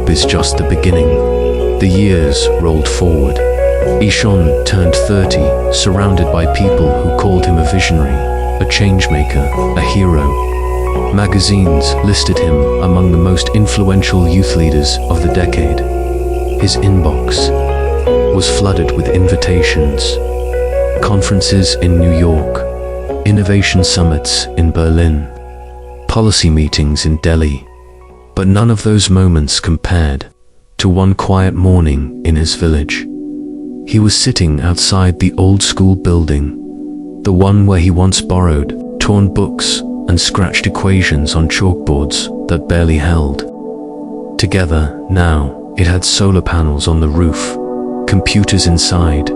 job is just the beginning. The years rolled forward. Ishan turned 30, surrounded by people who called him a visionary, a changemaker, a hero. Magazines listed him among the most influential youth leaders of the decade. His inbox was flooded with invitations. Conferences in New York, innovation summits in Berlin, policy meetings in Delhi. But none of those moments compared to one quiet morning in his village. He was sitting outside the old school building, the one where he once borrowed torn books and scratched equations on chalkboards that barely held. Together, now, it had solar panels on the roof, computers inside,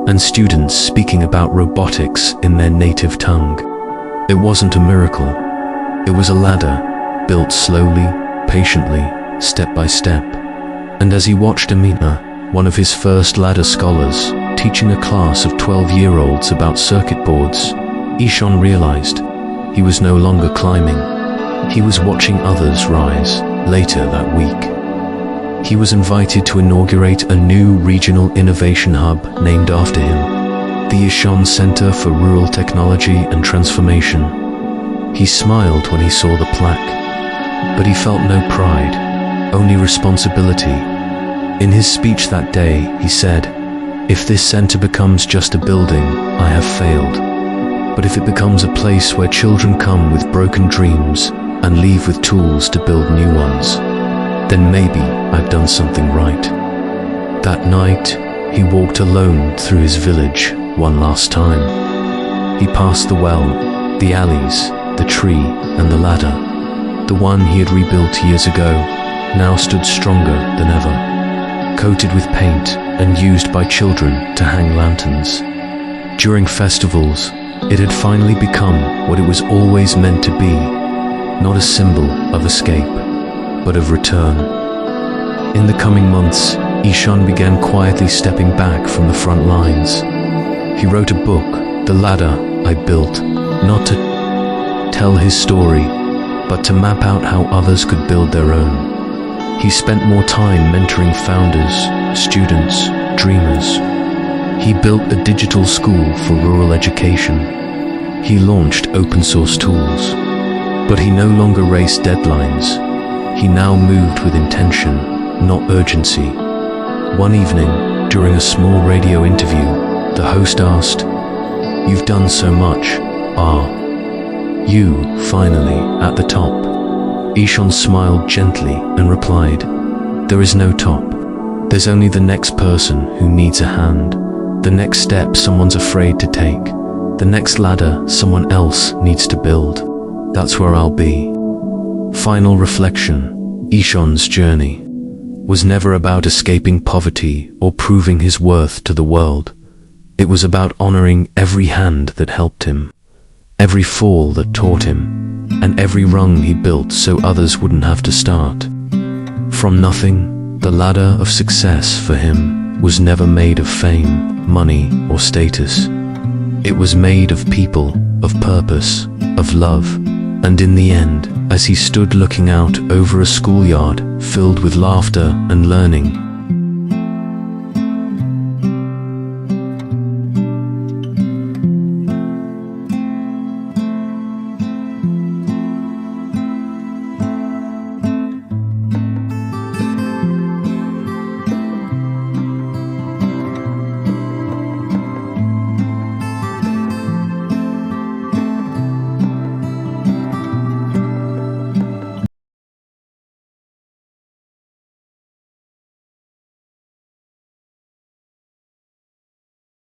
and students speaking about robotics in their native tongue. It wasn't a miracle. It was a ladder, built slowly, patiently, step by step. And as he watched Amina, one of his first ladder scholars, teaching a class of 12-year-olds about circuit boards, Ishan realized he was no longer climbing. He was watching others rise. Later that week, he was invited to inaugurate a new regional innovation hub named after him, the Ishan Center for Rural Technology and Transformation. He smiled when he saw the plaque, but he felt no pride, only responsibility. In his speech that day, he said, "If this center becomes just a building, I have failed. But if it becomes a place where children come with broken dreams and leave with tools to build new ones, then maybe I've done something right." That night, he walked alone through his village one last time. He passed the well, the alleys, the tree, and the ladder. The one he had rebuilt years ago now stood stronger than ever, coated with paint and used by children to hang lanterns. During festivals, it had finally become what it was always meant to be, not a symbol of escape, but of return. In the coming months, Ishan began quietly stepping back from the front lines. He wrote a book, The Ladder I Built, not to tell his story, but to map out how others could build their own. He spent more time mentoring founders, students, dreamers. He built a digital school for rural education. He launched open source tools. But he no longer raced deadlines. He now moved with intention, not urgency. One evening, during a small radio interview, the host asked, "You've done so much. Are you finally at the top?" Ishan smiled gently and replied, "There is no top. There's only the next person who needs a hand, the next step someone's afraid to take, the next ladder someone else needs to build. That's where I'll be." Final reflection: Ishan's journey was never about escaping poverty or proving his worth to the world. It was about honoring every hand that helped him, every fall that taught him, and every rung he built so others wouldn't have to start. From nothing, the ladder of success for him was never made of fame, money, or status. It was made of people, of purpose, of love. And in the end, as he stood looking out over a schoolyard filled with laughter and learning,